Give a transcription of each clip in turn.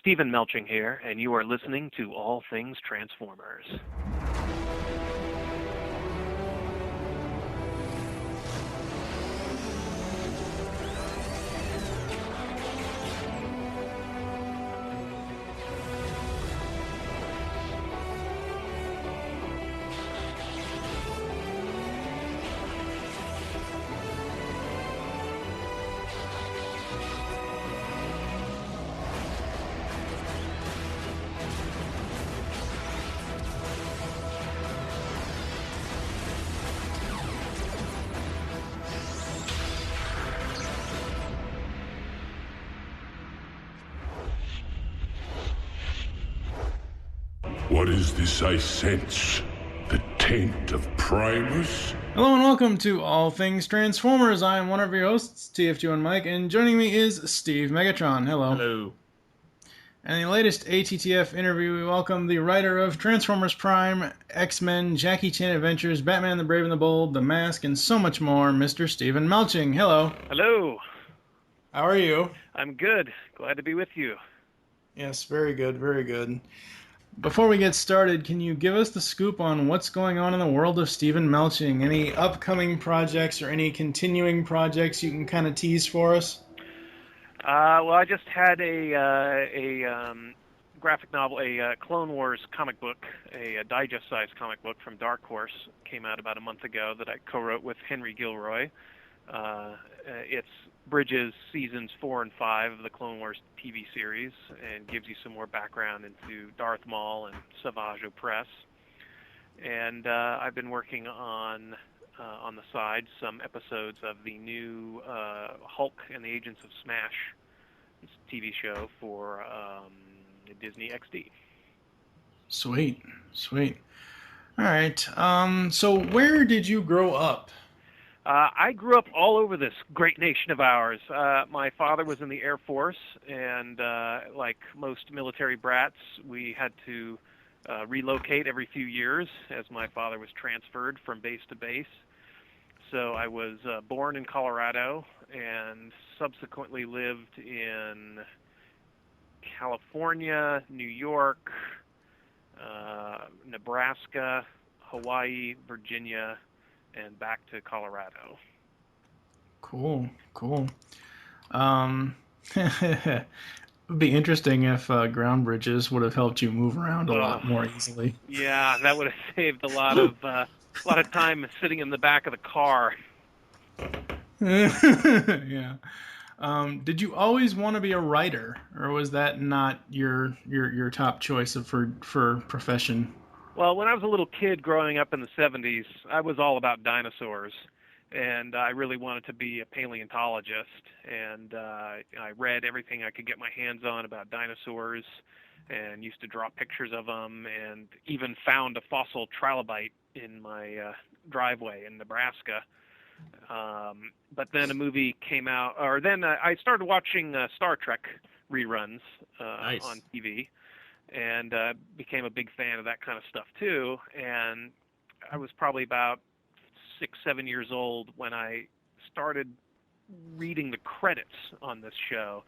Stephen Melching here, and you are listening to All Things Transformers. What is this I sense? The taint of Primus? Hello and welcome to All Things Transformers. I am one of your hosts, TF2 and Mike, and joining me is Steve Megatron. Hello. Hello. And in the latest ATTF interview, we welcome the writer of Transformers Prime, X-Men, Jackie Chan Adventures, Batman the Brave and the Bold, The Mask, and so much more, Mr. Stephen Melching. Hello. Hello. How are you? I'm good. Glad to be with you. Yes, very good, very good. Before we get started, can you give us the scoop on what's going on in the world of Stephen Melching? Any upcoming projects or any continuing projects you can kind of tease for us? Well, I just had a graphic novel, a Clone Wars comic book, a digest-sized comic book from Dark Horse, came out about a month ago that I co-wrote with Henry Gilroy. It's bridges seasons 4 and 5 of the Clone Wars TV series and gives you some more background into Darth Maul and Savage Opress. And I've been working on the side some episodes of the new Hulk and the Agents of Smash TV show for Disney XD. Sweet, sweet. All right. So where did you grow up? I grew up all over this great nation of ours. My father was in the Air Force, and like most military brats, we had to relocate every few years as my father was transferred from base to base. So I was born in Colorado and subsequently lived in California, New York, Nebraska, Hawaii, Virginia, and back to Colorado. Cool, cool. It would be interesting if ground bridges would have helped you move around a lot more easily. Yeah, that would have saved a lot of time sitting in the back of the car. Yeah. Did you always want to be a writer, or was that not your top choice for profession? Well, when I was a little kid growing up in the 70s, I was all about dinosaurs, and I really wanted to be a paleontologist, and I read everything I could get my hands on about dinosaurs and used to draw pictures of them, and even found a fossil trilobite in my driveway in Nebraska. But then a movie came out, or then I started watching Star Trek reruns Nice. on TV. And became a big fan of that kind of stuff too. And I was probably about 6-7 years old when I started reading the credits on this show,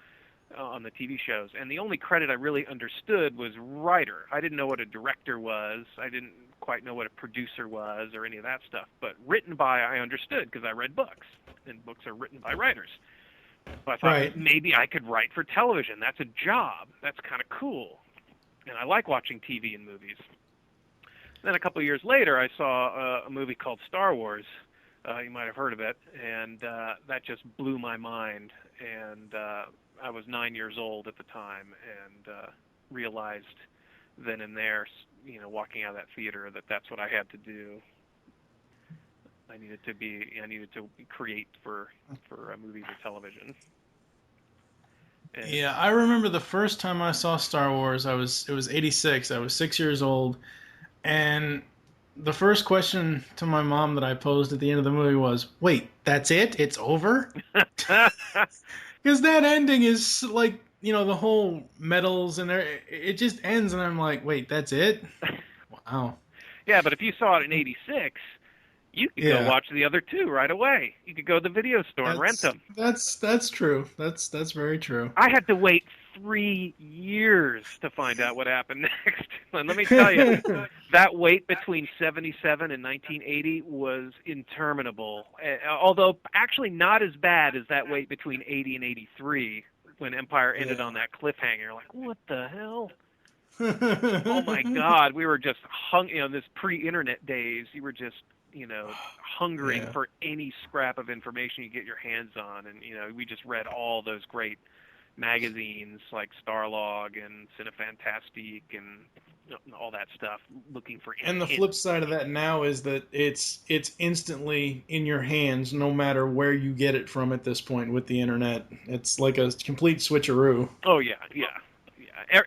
on the TV shows. And the only credit I really understood was writer. I didn't know what a director was. I didn't quite know what a producer was or any of that stuff. But written by, I understood because I read books, and books are written by writers. So I thought maybe I could write for television. That's a job. That's kind of cool. And I like watching TV and movies. Then a couple of years later, I saw a movie called Star Wars. You might have heard of it. And that just blew my mind. And I was 9 years old at the time and realized then and there, walking out of that theater, that that's what I had to do. I needed to create for movies or television. Yeah, I remember the first time I saw Star Wars, it was 86. I was 6 years old, and the first question to my mom that I posed at the end of the movie was, "Wait, that's it? It's over?" Because that ending is like, the whole medals and it just ends, and I'm like, "Wait, that's it?" Wow. Yeah, but if you saw it in 86, you could go watch the other two right away. You could go to the video store and rent them. That's true. That's very true. I had to wait 3 years to find out what happened next. And let me tell you, that wait between 77 and 1980 was interminable. Although actually not as bad as that wait between 80 and 83 when Empire ended on that cliffhanger. Like, what the hell? Oh my God, we were just this pre-internet days, you were just, hungering for any scrap of information you get your hands on. And, we just read all those great magazines like Starlog and Cinefantastique and all that stuff, looking for And the flip side of that now is that it's instantly in your hands no matter where you get it from at this point with the internet. It's like a complete switcheroo. Oh yeah.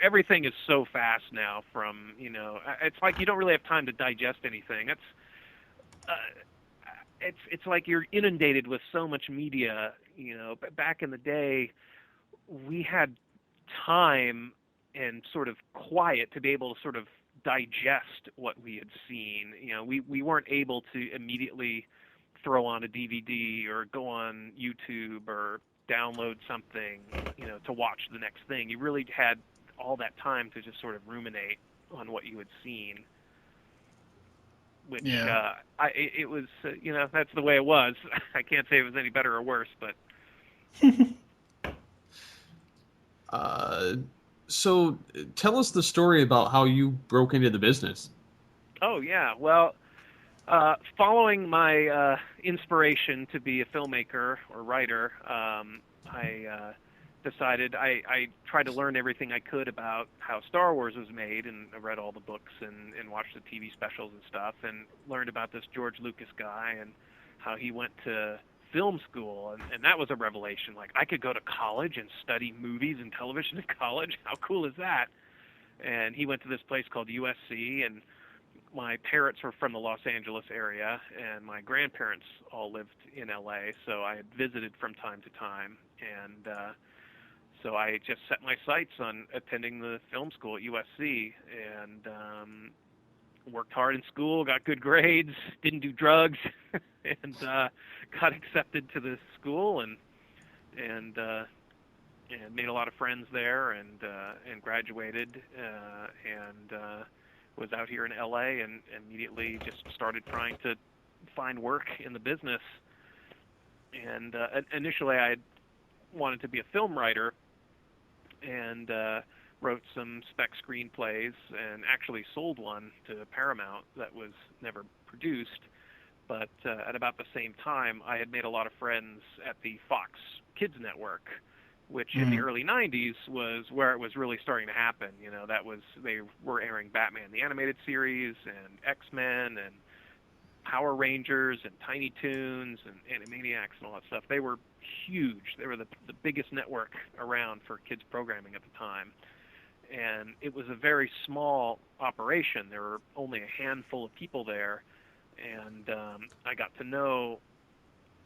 Everything is so fast now from, it's like you don't really have time to digest anything. It's like you're inundated with so much media, But back in the day, we had time and sort of quiet to be able to sort of digest what we had seen. We weren't able to immediately throw on a DVD or go on YouTube or download something, to watch the next thing. You really had all that time to just sort of ruminate on what you had seen. Which it was, that's the way it was. I can't say it was any better or worse, but. So tell us the story about how you broke into the business. Oh, yeah. Well, following my inspiration to be a filmmaker or writer, I decided I tried to learn everything I could about how Star Wars was made, and I read all the books and watched the TV specials and stuff, and learned about this George Lucas guy and how he went to film school, and that was a revelation. Like, I could go to college and study movies and television in college. How cool is that? And he went to this place called USC, and my parents were from the Los Angeles area, and my grandparents all lived in LA, so I had visited from time to time, and so I just set my sights on attending the film school at USC, and worked hard in school, got good grades, didn't do drugs, and got accepted to the school, and made a lot of friends there, and graduated, and was out here in LA, and immediately just started trying to find work in the business. And initially, I had wanted to be a film writer, and wrote some spec screenplays, and actually sold one to Paramount that was never produced. But at about the same time, I had made a lot of friends at the Fox Kids Network, which in the early 90s was where it was really starting to happen. They were airing Batman the Animated Series, and X-Men, and Power Rangers, and Tiny Toons, and Animaniacs, and all that stuff. They were huge. They were the biggest network around for kids programming at the time. And it was a very small operation. There were only a handful of people there, and I got to know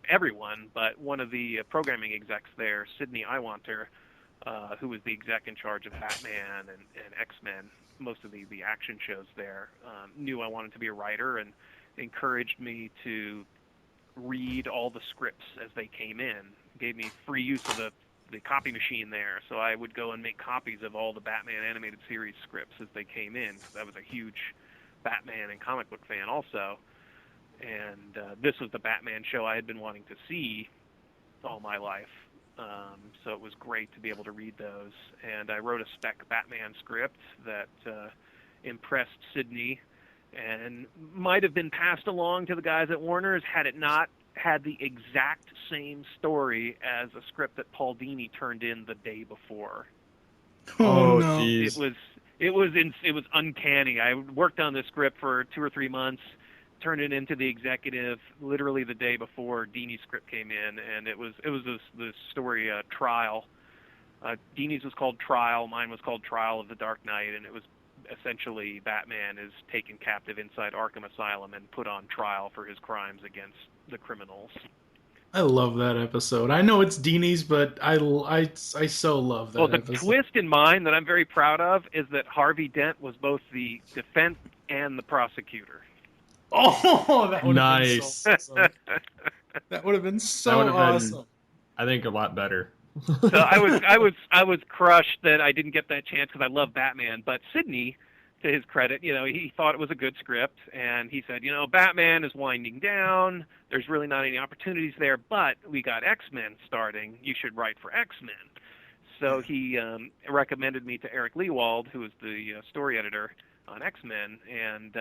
everyone, but one of the programming execs there, Sidney Iwanter, who was the exec in charge of Batman and X-Men, most of the action shows there, knew I wanted to be a writer and encouraged me to read all the scripts as they came in, gave me free use of the copy machine there, so I would go and make copies of all the Batman animated series scripts as they came in, because I was a huge Batman and comic book fan also. And this was the Batman show I had been wanting to see all my life, so it was great to be able to read those. And I wrote a spec Batman script that impressed Sidney, and might have been passed along to the guys at Warner's had it not had the exact same story as a script that Paul Dini turned in the day before. Oh, no. geez. It was uncanny. I worked on this script for 2 or 3 months, turned it into the executive literally the day before Dini's script came in, and it was this story, Trial. Dini's was called Trial, mine was called Trial of the Dark Knight, and it was essentially Batman is taken captive inside Arkham Asylum and put on trial for his crimes against the criminals. I love that episode. I know it's Dini's, but I so love that episode. The twist in mine that I'm very proud of is that Harvey Dent was both the defense and the prosecutor. Oh, that would have nice. been so awesome. That would have been so awesome. I think a lot better. So I was crushed that I didn't get that chance because I love Batman. But Sidney, to his credit, he thought it was a good script, and he said, Batman is winding down. There's really not any opportunities there, but we got X-Men starting. You should write for X-Men. So he recommended me to Eric Lewald, who was the story editor on X-Men, and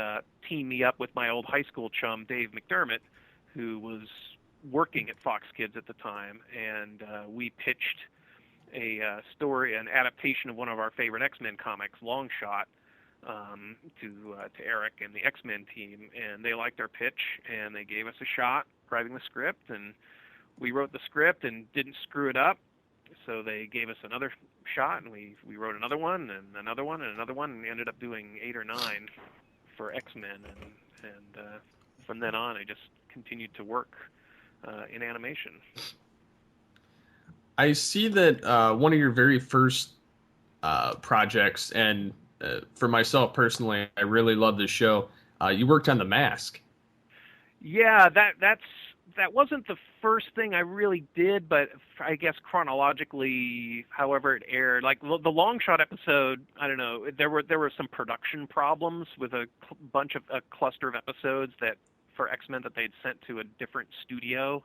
teamed me up with my old high school chum, Dave McDermott, who was working at Fox Kids at the time, and we pitched a story, an adaptation of one of our favorite X-Men comics, Long Shot, to Eric and the X-Men team, and they liked our pitch, and they gave us a shot writing the script, and we wrote the script and didn't screw it up, so they gave us another shot, and we wrote another one, and another one, and another one, and we ended up doing 8 or 9 for X-Men, and from then on, I just continued to work in animation. I see that one of your very first projects, and for myself personally, I really love this show. You worked on The Mask. Yeah, that wasn't the first thing I really did, but I guess chronologically, however it aired, like the Long Shot episode, I don't know, there were some production problems with a cluster of episodes that for X-Men that they'd sent to a different studio,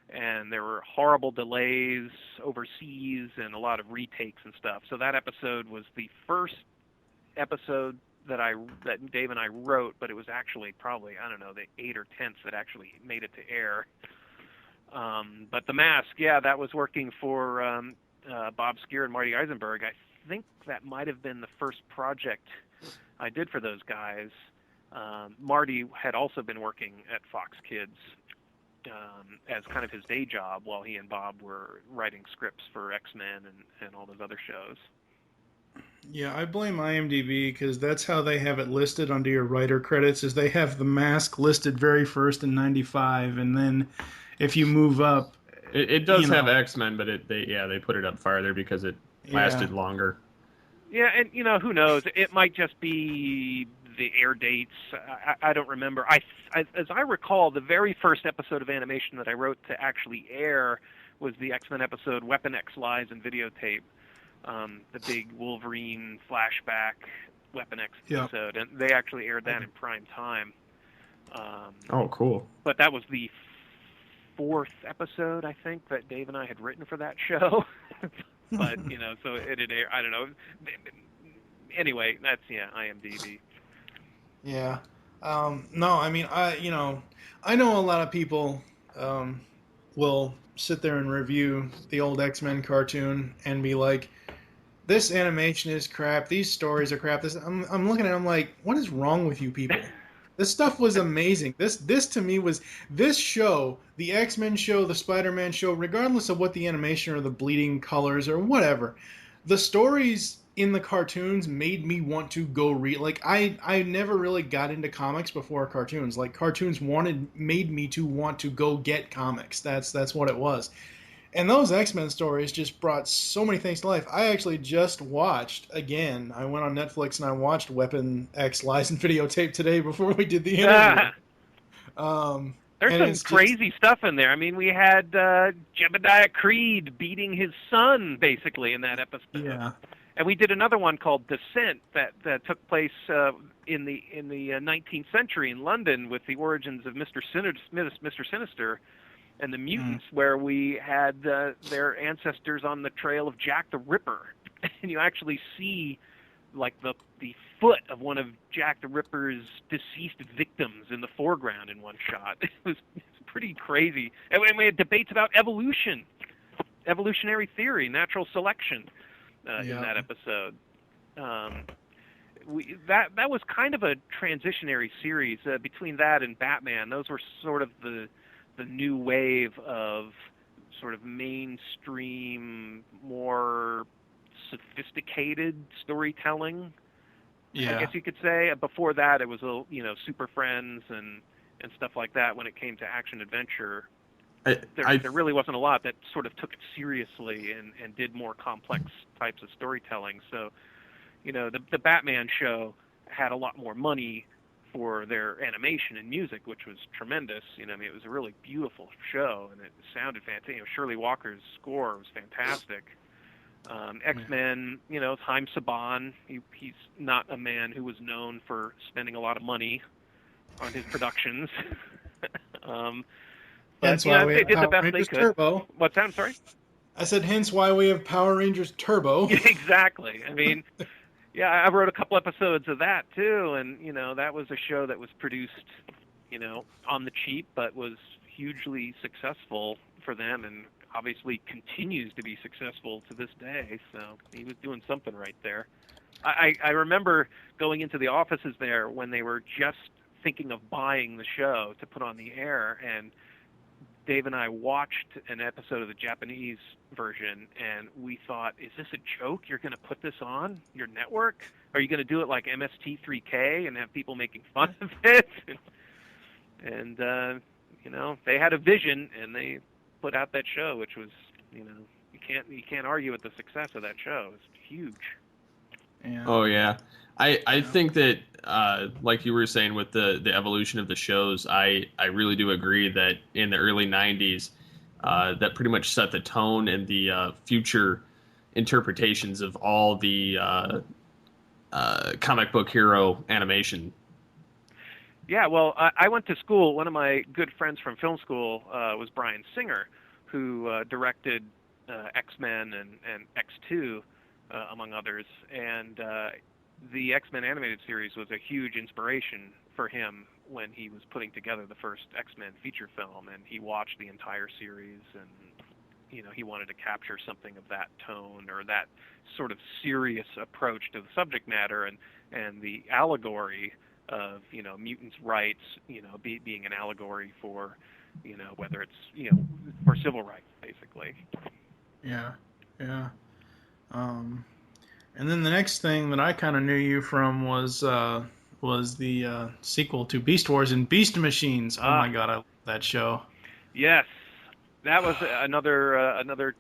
and there were horrible delays overseas and a lot of retakes and stuff. So that episode was the first episode that Dave and I wrote, but it was actually probably, I don't know, the 8 or 10th that actually made it to air. But The Mask, yeah, that was working for Bob Skier and Marty Eisenberg. I think that might have been the first project I did for those guys. Marty had also been working at Fox Kids as kind of his day job while he and Bob were writing scripts for X-Men and all those other shows. Yeah, I blame IMDb because that's how they have it listed under your writer credits. Is they have The Mask listed very first in '95, and then if you move up, it does have X-Men, but they put it up farther because it lasted longer. Yeah, and who knows? It might just be the air dates. I don't remember. As I recall, the very first episode of animation that I wrote to actually air was the X-Men episode Weapon X Lies and Videotape. The big Wolverine flashback Weapon X episode, and they actually aired that in prime time. Oh, cool! But that was the 4th episode, I think, that Dave and I had written for that show. But so it had aired. I don't know. Anyway, that's IMDb. Yeah. No, I mean, I know a lot of people will sit there and review the old X-Men cartoon and be like, this animation is crap, these stories are crap. I'm looking at it, I'm like, what is wrong with you people? This stuff was amazing. This to me was, this show, the X-Men show, the Spider-Man show, regardless of what the animation or the bleeding colors or whatever, the stories in the cartoons made me want to go read. Like, I never really got into comics before cartoons. Like, cartoons made me to want to go get comics. That's what it was. And those X-Men stories just brought so many things to life. I actually just watched, again, I went on Netflix and I watched Weapon X Lies and Videotape today before we did the interview. There's some crazy stuff in there. I mean, we had Jebediah Creed beating his son, basically, in that episode. Yeah. And we did another one called Descent that took place in the 19th century in London with the origins of Mr. Sinister and the mutants, where we had their ancestors on the trail of Jack the Ripper. And you actually see like the foot of one of Jack the Ripper's deceased victims in the foreground in one shot. It's pretty crazy. And we had debates about evolutionary theory, natural selection. In that episode, that was kind of a transitionary series between that and Batman. Those were sort of the new wave of sort of mainstream, more sophisticated storytelling. Yeah. I guess you could say. Before that, it was Super Friends and stuff like that. When it came to action adventure. There really wasn't a lot that sort of took it seriously and did more complex types of storytelling. So, the Batman show had a lot more money for their animation and music, which was tremendous. I mean, it was a really beautiful show, and it sounded fantastic. Shirley Walker's score was fantastic. X-Men, Haim Saban, he's not a man who was known for spending a lot of money on his productions. Hence why we they have did the Power best Rangers they could. Turbo. What's that? I'm sorry? I said, hence why we have Power Rangers Turbo. Exactly. I mean, yeah, I wrote a couple episodes of that too, and that was a show that was produced, on the cheap, but was hugely successful for them, and obviously continues to be successful to this day. So he was doing something right there. I remember going into the offices there when they were just thinking of buying the show to put on the air, and Dave and I watched an episode of the Japanese version, and we thought, is this a joke? You're going to put this on your network? Are you going to do it like MST3K and have people making fun of it? And they had a vision, and they put out that show, which was, you can't argue with the success of that show. It's huge. Yeah. Oh yeah, I think that like you were saying with the evolution of the shows, I really do agree that in the early '90s, that pretty much set the tone and the future interpretations of all the comic book hero animation. Yeah, well, I went to school. One of my good friends from film school was Bryan Singer, who directed X-Men and X2, among others. And the X-Men animated series was a huge inspiration for him when he was putting together the first X-Men feature film. And he watched the entire series, and he wanted to capture something of that tone or that sort of serious approach to the subject matter, and the allegory of mutants' rights, being an allegory for whether it's for civil rights, basically. Yeah. And then the next thing that I kind of knew you from was the sequel to Beast Wars and Beast Machines. Oh my God, I love that show. Yes, that was another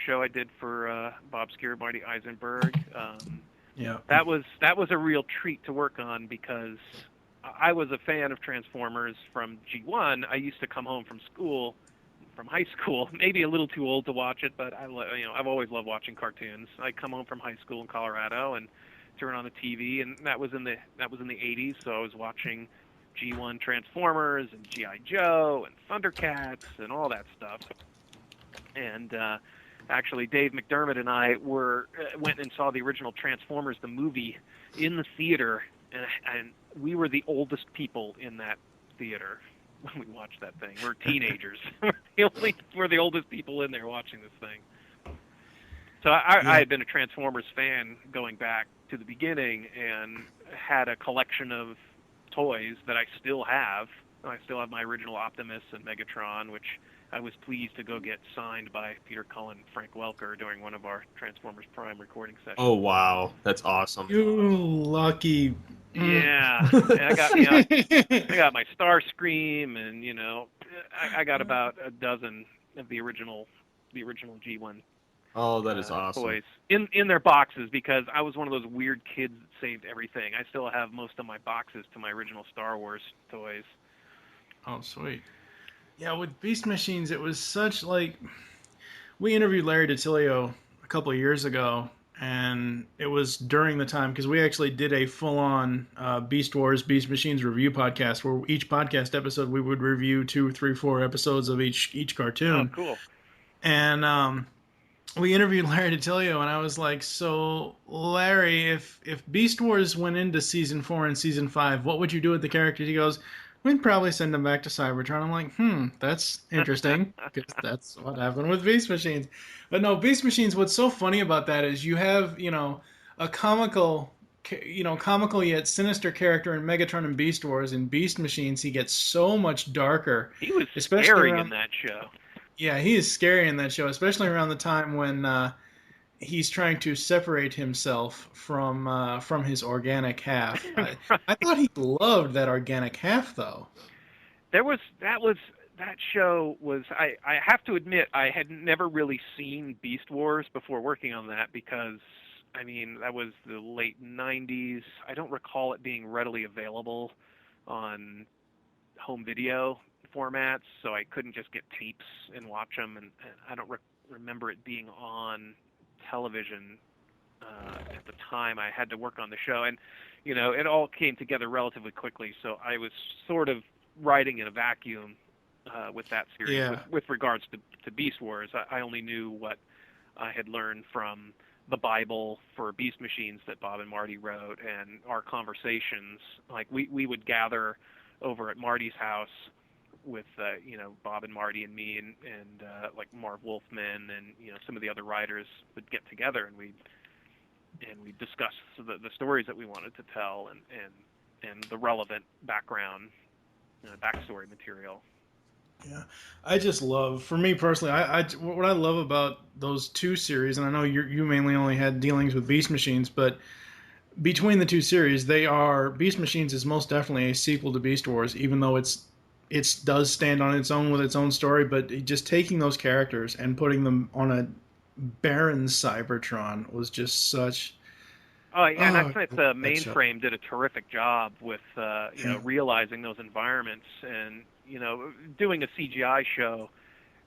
show I did for Bob Skir, Marty Eisenberg. Yeah, that was a real treat to work on, because I was a fan of Transformers from G1. I used to come home from high school, maybe a little too old to watch it, but I've always loved watching cartoons. I come home from high school in Colorado and turn on the TV, and that was in the 80s, so I was watching G1 Transformers and G.I. Joe and Thundercats and all that stuff. And actually, Dave McDermott and I went and saw the original Transformers, the movie, in the theater, and we were the oldest people in that theater when we watched that thing. We're teenagers. We're the oldest people in there watching this thing. So I had been a Transformers fan going back to the beginning, and had a collection of toys that I still have. I still have my original Optimus and Megatron, which I was pleased to go get signed by Peter Cullen and Frank Welker during one of our Transformers Prime recording sessions. Oh wow, that's awesome! You lucky. Yeah, I got my Starscream, and I got about a dozen of the original G1. Oh, that is awesome. Toys in their boxes, because I was one of those weird kids that saved everything. I still have most of my boxes to my original Star Wars toys. Oh, sweet. Yeah, with Beast Machines, it was such we interviewed Larry DiTilio a couple of years ago, and it was during the time, because we actually did a full-on Beast Wars, Beast Machines review podcast, where each podcast episode we would review 2, 3, 4 episodes of each cartoon. Oh, cool. And we interviewed Larry DiTilio, and I was like, so, Larry, if Beast Wars went into Season 4 and Season 5, what would you do with the characters? He goes, we'd probably send them back to Cybertron. I'm like, that's interesting, because that's what happened with Beast Machines. But no, Beast Machines, what's so funny about that is you have, a comical yet sinister character in Megatron and Beast Wars. In Beast Machines, he gets so much darker. He was scary in that show. Yeah, he is scary in that show, especially around the time when he's trying to separate himself from his organic half. I thought he loved that organic half, though. That show was. I have to admit, I had never really seen Beast Wars before working on that, because that was the late '90s. I don't recall it being readily available on home video formats, so I couldn't just get tapes and watch them. And I don't remember it being on television at the time. I had to work on the show, and it all came together relatively quickly. So I was sort of writing in a vacuum with that series. Yeah. With regards to Beast Wars, I only knew what I had learned from the Bible for Beast Machines that Bob and Marty wrote, and our conversations. Like we would gather over at Marty's house with Bob and Marty and me and like Marv Wolfman and some of the other writers would get together, and we'd discuss the stories that we wanted to tell and the relevant backstory material. Yeah, I just love, for me personally, what I love about those two series, and I know you mainly only had dealings with Beast Machines, but between the two series, Beast Machines is most definitely a sequel to Beast Wars, even though it does stand on its own with its own story. But just taking those characters and putting them on a barren Cybertron was just such. Oh, yeah, and I think the Mainframe did a terrific job with realizing those environments, and doing a CGI show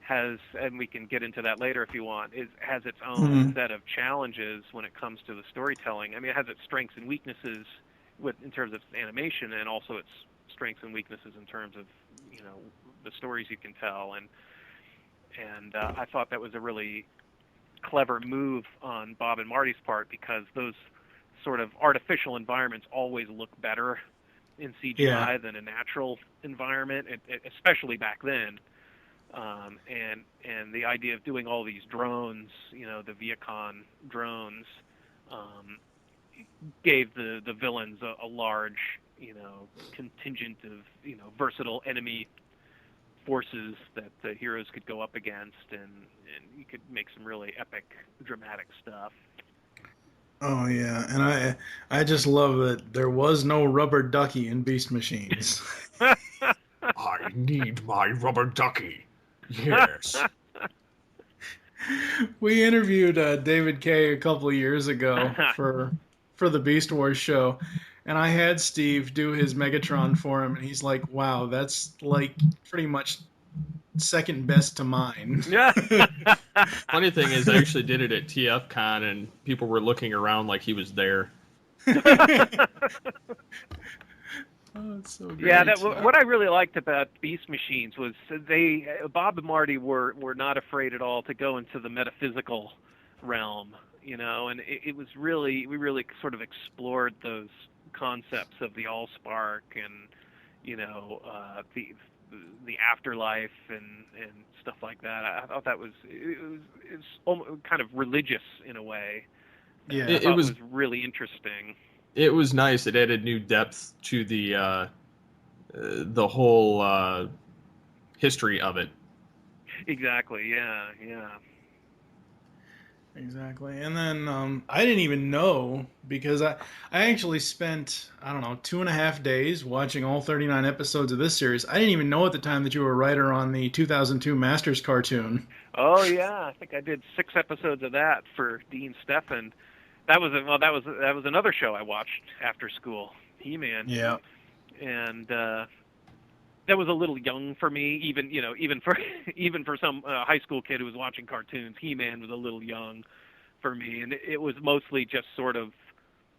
has, and we can get into that later if you want, has its own set of challenges when it comes to the storytelling. I mean, it has its strengths and weaknesses in terms of animation, and also its strengths and weaknesses in terms of the stories you can tell. And I thought that was a really clever move on Bob and Marty's part, because those sort of artificial environments always look better in CGI than a natural environment, especially back then. And the idea of doing all these drones, the Viacon drones, gave the villains a large, contingent of, versatile enemy forces that the heroes could go up against, and you could make some really epic, dramatic stuff. Oh yeah, and I just love that there was no rubber ducky in Beast Machines. I need my rubber ducky. Yes. We interviewed David Kay a couple of years ago for the Beast Wars show, and I had Steve do his Megatron for him, and he's like, "Wow, that's like pretty much second best to mine." Funny thing is, I actually did it at TFCon, and people were looking around like he was there. Oh, it's so great. Yeah, what I really liked about Beast Machines was Bob and Marty were not afraid at all to go into the metaphysical realm, and it was we really sort of explored those concepts of the Allspark and the afterlife and stuff like that. I thought that was almost kind of religious in a way. Yeah, it was really interesting. It was nice. It added new depth to the whole history of it. Exactly. Yeah. Exactly. And then I didn't even know, because I actually spent, I don't know, 2.5 days watching all 39 episodes of this series. I didn't even know at the time that you were a writer on the 2002 Masters cartoon. Oh yeah, I think I did 6 episodes of that for Dean Steffen. That was another show I watched after school, He-Man. Yeah. And that was a little young for me, even for some high school kid who was watching cartoons. He-Man was a little young for me, and it was mostly just sort of,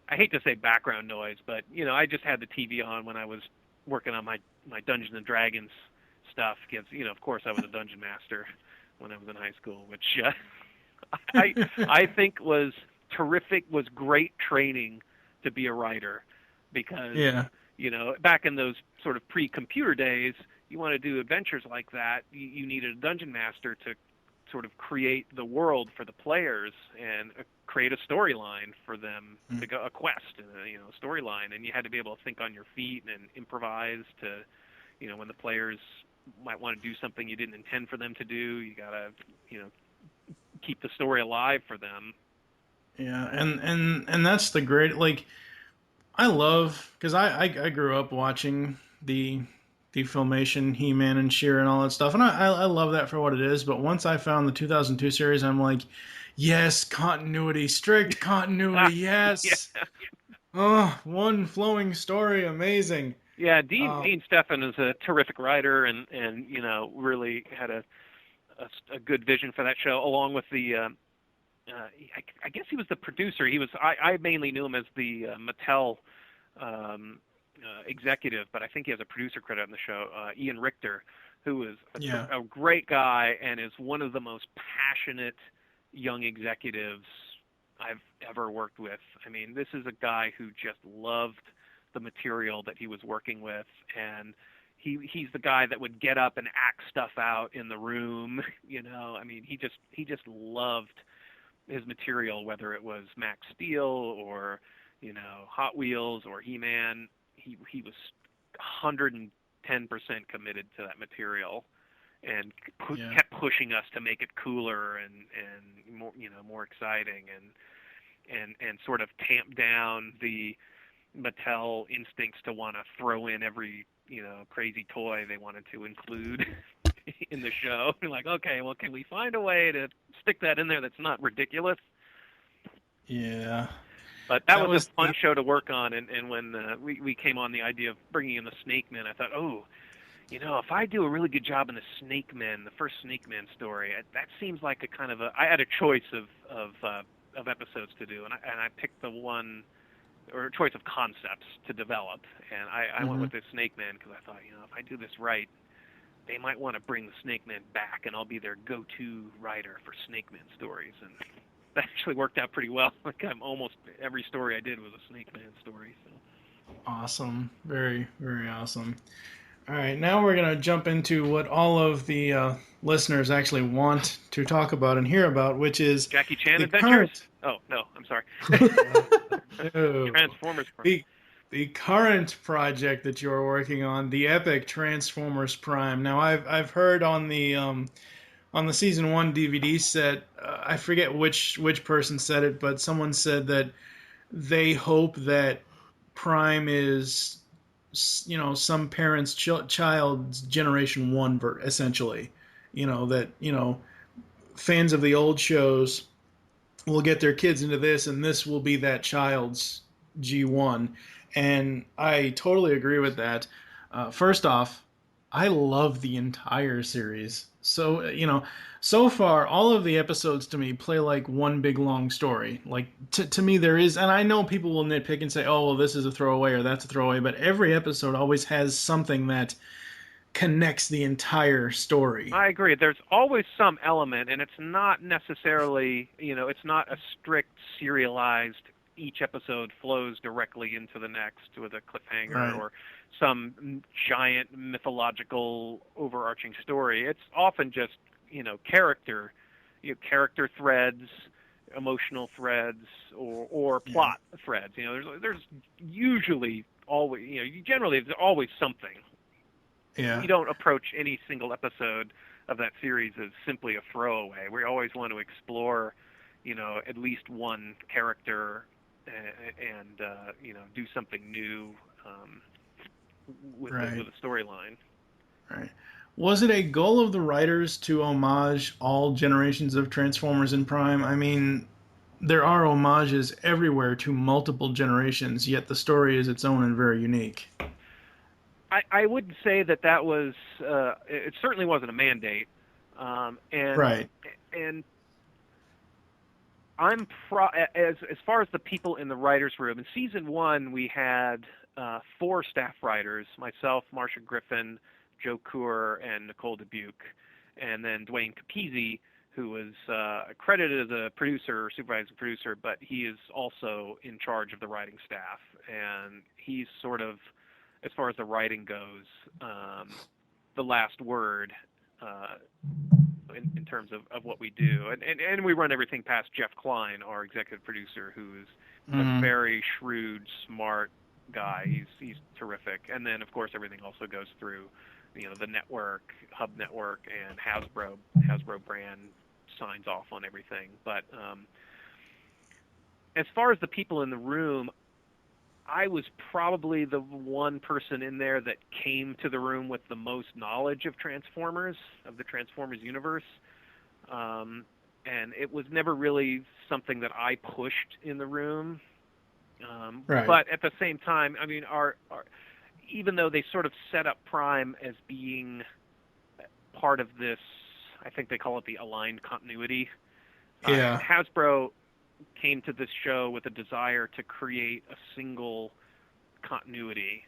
I hate to say background noise, but I just had the TV on when I was working on my Dungeons and Dragons stuff. Because of course I was a dungeon master when I was in high school, which I think was terrific, was great training to be a writer, because back in those sort of pre-computer days, you want to do adventures like that, you needed a dungeon master to sort of create the world for the players and create a storyline for them, to go a quest and a storyline, and you had to be able to think on your feet and improvise to when the players might want to do something you didn't intend for them to do, you gotta keep the story alive for them. Yeah, and that's the great, like, I love, because I grew up watching the Filmation, He-Man and She-Ra and all that stuff, and I love that for what it is, but once I found the 2002 series, I'm like, yes, continuity, strict continuity, yes. Yeah. Oh, one flowing story, amazing. Yeah, Dean Stefan is a terrific writer, and really had a good vision for that show, along with the. I guess he was the producer. I mainly knew him as the Mattel executive, but I think he has a producer credit on the show. Ian Richter, who is a great guy and is one of the most passionate young executives I've ever worked with. I mean, this is a guy who just loved the material that he was working with, and he's the guy that would get up and act stuff out in the room. I mean, he just loved his material, whether it was Max Steel or Hot Wheels or He-Man. He was 110% committed to that material, and kept pushing us to make it cooler and more exciting, and sort of tamp down the Mattel instincts to want to throw in every crazy toy they wanted to include in the show. Like, okay, well, can we find a way to stick that in there that's not ridiculous? Yeah. But that was a fun show to work on, and when we came on the idea of bringing in the Snake Men, I thought, if I do a really good job in the Snake Men, the first Snake Men story, that seems like a kind of I had a choice of episodes to do, and I picked the one, or a choice of concepts to develop, and I went with the Snake Man because I thought, if I do this right, they might want to bring the Snake Man back, and I'll be their go-to writer for Snake Man stories, and that actually worked out pretty well. Like, almost every story I did was a Snake Man story. So. Awesome. Very, very awesome. All right, now we're going to jump into what all of the listeners actually want to talk about and hear about, which is Jackie Chan Adventures? Oh, no, I'm sorry. Transformers. The current project that you're working on, the epic Transformers Prime. Now, I've heard on the season 1 DVD set, I forget which person said it, but someone said that they hope that Prime is, some parent's child's Generation 1, essentially. That, fans of the old shows will get their kids into this, and this will be that child's G1. And I totally agree with that. First off, I love the entire series. So, so far, all of the episodes to me play like one big long story. Like, to me, there is, and I know people will nitpick and say, oh, well, this is a throwaway or that's a throwaway, but every episode always has something that connects the entire story. I agree. There's always some element, and it's not necessarily, it's not a strict serialized, each episode flows directly into the next with a cliffhanger or some giant mythological overarching story. It's often just character threads, emotional threads, or plot threads. There's usually always generally there's always something. Yeah. We don't approach any single episode of that series as simply a throwaway. We always want to explore at least one character and do something new with the storyline. Right. Was it a goal of the writers to homage all generations of Transformers in Prime? I mean, there are homages everywhere to multiple generations, yet the story is its own and very unique. I wouldn't say that was. It certainly wasn't a mandate. And I'm as far as the people in the writers' room. In season 1, we had 4 staff writers: myself, Marcia Griffin, Joe Coor, and Nicole Dubuque, and then Dwayne Capizzi, who was credited as a producer, supervising producer, but he is also in charge of the writing staff, and he's sort of, as far as the writing goes, the last word in terms of what we do. And we run everything past Jeff Klein, our executive producer, who's a very shrewd, smart guy. He's terrific. And then, of course, everything also goes through the network, Hub Network, and Hasbro. Hasbro brand signs off on everything. But as far as the people in the room, I was probably the one person in there that came to the room with the most knowledge of Transformers, of the Transformers universe. And it was never really something that I pushed in the room. But at the same time, I mean, even though they sort of set up Prime as being part of this, I think they call it the aligned continuity. Yeah. Hasbro came to this show with a desire to create a single continuity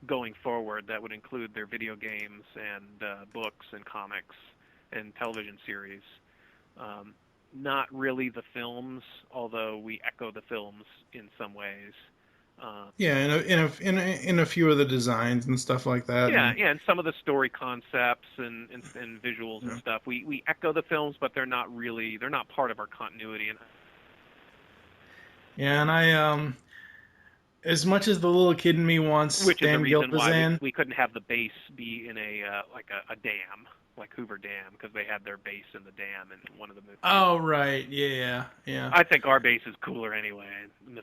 going forward that would include their video games and books and comics and television series. Not really the films, although we echo the films in some ways. Yeah, in a few of the designs and stuff like that. Yeah, and some of the story concepts and visuals and stuff. We echo the films, but they're not part of our continuity. And I as much as the little kid in me wants Which is the Dan reason why Gilbazan, we couldn't have the base be in a dam, like Hoover Dam, because they had their base in the dam in one of the movies. Oh right, yeah. I think our base is cooler anyway.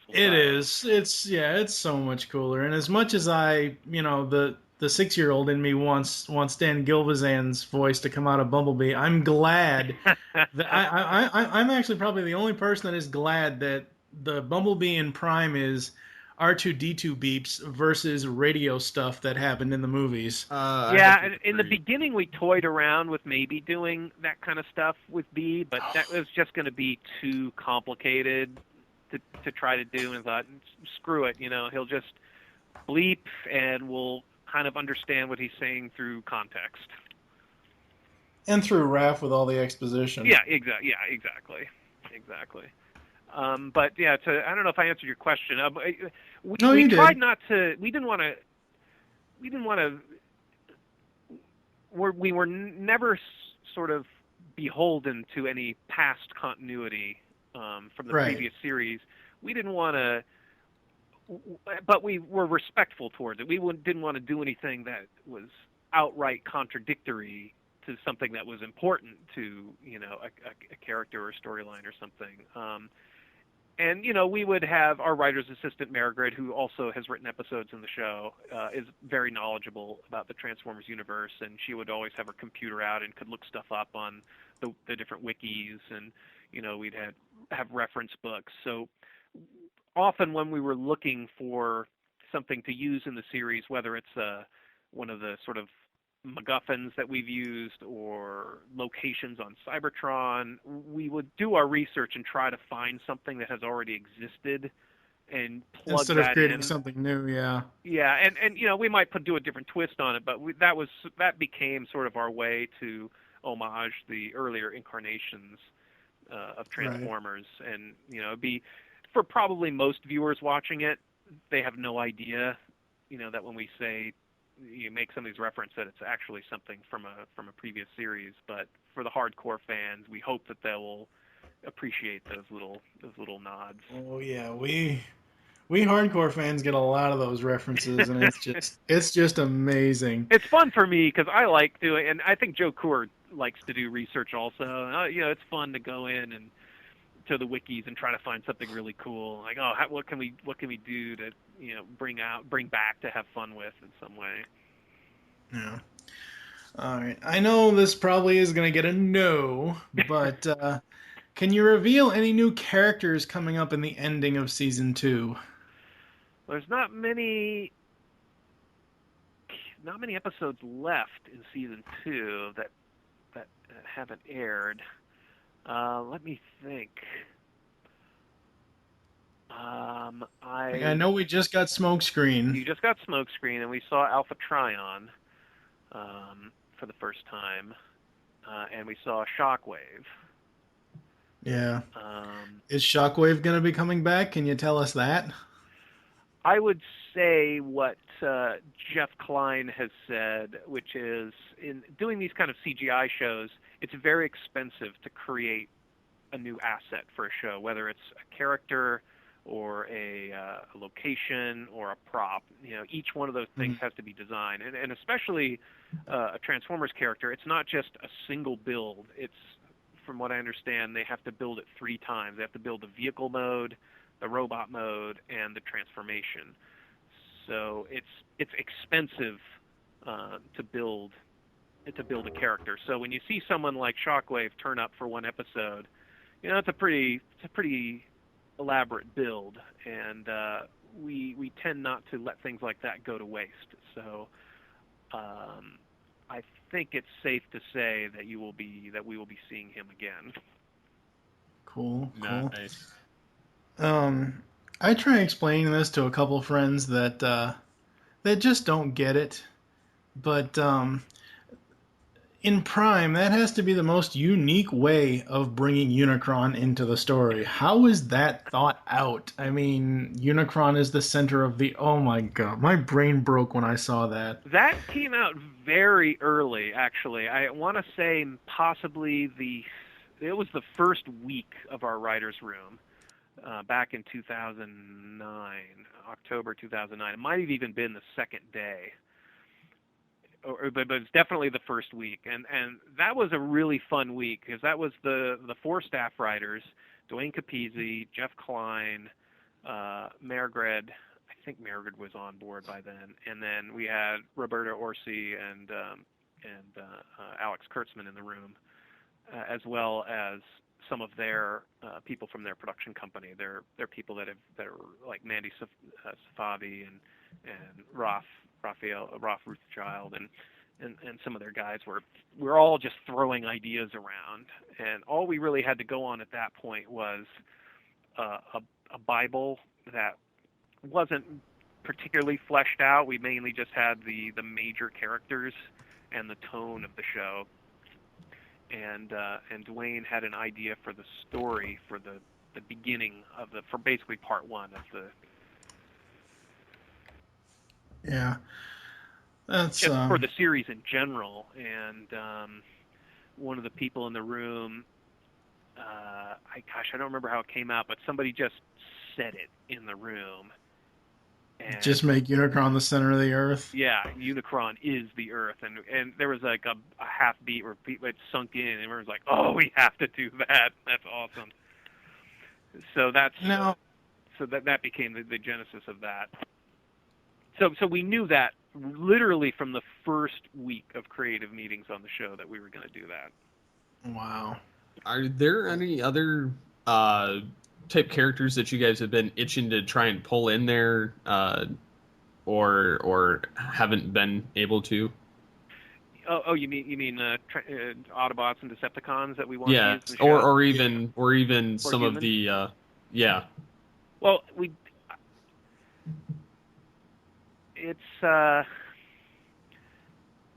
It is. It's so much cooler. And as much as I, the 6-year-old in me wants Dan Gilbazan's voice to come out of Bumblebee, I'm glad that I'm actually probably the only person that is glad that the Bumblebee in Prime is R2-D2 beeps versus radio stuff that happened in the movies. In the beginning we toyed around with maybe doing that kind of stuff with B, but that was just going to be too complicated to try to do, and thought, screw it, he'll just bleep and we'll kind of understand what he's saying through context. And through Raph with all the exposition. Yeah, exactly. But yeah, I don't know if I answered your question. We tried not to. We didn't want to. We were never sort of beholden to any past continuity from the previous series. We didn't want to, but we were respectful towards it. We didn't want to do anything that was outright contradictory to something that was important to a character or storyline or something. And, we would have our writer's assistant, Margaret, who also has written episodes in the show, is very knowledgeable about the Transformers universe, and she would always have her computer out and could look stuff up on the different wikis, and, we'd have reference books. So often when we were looking for something to use in the series, whether it's one of the sort of MacGuffins that we've used or locations on Cybertron, we would do our research and try to find something that has already existed and plug instead that of creating in. something new. Yeah, and we might do a different twist on it, but that became sort of our way to homage the earlier incarnations of Transformers. Right. And it'd be, for probably most viewers watching it, they have no idea that when we say you make some of these references that it's actually something from a previous series. But for the hardcore fans, we hope that they will appreciate those little nods. Oh yeah, we hardcore fans get a lot of those references, and it's just amazing. It's fun for me because I like doing, and I think Joe Coor likes to do research also. It's fun to go in and to the wikis and try to find something really cool. Like, what can we do to bring back to have fun with in some way. Yeah. All right. I know this probably is going to get a no, but can you reveal any new characters coming up in the ending of season 2? There's not many episodes left in season 2 that haven't aired. Let me think. I know we just got Smokescreen. You just got Smokescreen, and we saw Alpha Trion for the first time, and we saw Shockwave. Yeah. Is Shockwave going to be coming back? Can you tell us that? I would say what Jeff Klein has said, which is in doing these kind of CGI shows, it's very expensive to create a new asset for a show, whether it's a character or a location or a prop. Each one of those things has to be designed, and especially a Transformers character. It's not just a single build. It's, from what I understand, they have to build it 3 times. They have to build the vehicle mode, the robot mode, and the transformation. So it's expensive to build a character. So when you see someone like Shockwave turn up for one episode, it's a pretty elaborate build, and we tend not to let things like that go to waste. So I think it's safe to say that we will be seeing him again. Cool. Nice. I try explaining this to a couple friends that just don't get it, but in Prime, that has to be the most unique way of bringing Unicron into the story. How is that thought out? I mean, Unicron is the center of the... Oh my god, my brain broke when I saw that. That came out very early, actually. I want to say possibly it was the first week of our writer's room back in 2009, October 2009. It might have even been the second day. But it's definitely the first week, and that was a really fun week because that was the 4 staff writers: Dwayne Capizzi, Jeff Klein, Margaret. I think Margaret was on board by then, and then we had Roberta Orsi and Alex Kurtzman in the room, as well as some of their people from their production company. They're people that are like Mandy Safavi and Roth Rothschild and some of their guys we're all just throwing ideas around, and all we really had to go on at that point was a Bible that wasn't particularly fleshed out. We mainly just had the major characters and the tone of the show, and Dwayne had an idea for the story for the beginning for basically part 1 of the. Yeah, that's just for the series in general. And one of the people in the room, I don't remember how it came out, but somebody just said it in the room. And just make Unicron the center of the Earth. Yeah, Unicron is the Earth, and there was like a half beat where it sunk in, and everyone was like, "Oh, we have to do that. That's awesome." So that became the genesis of that. So we knew that literally from the first week of creative meetings on the show that we were going to do that. Wow. Are there any other type characters that you guys have been itching to try and pull in there, or haven't been able to? Oh, you mean Autobots and Decepticons that we want to use in the show? or even some human? of the yeah. Well, it's I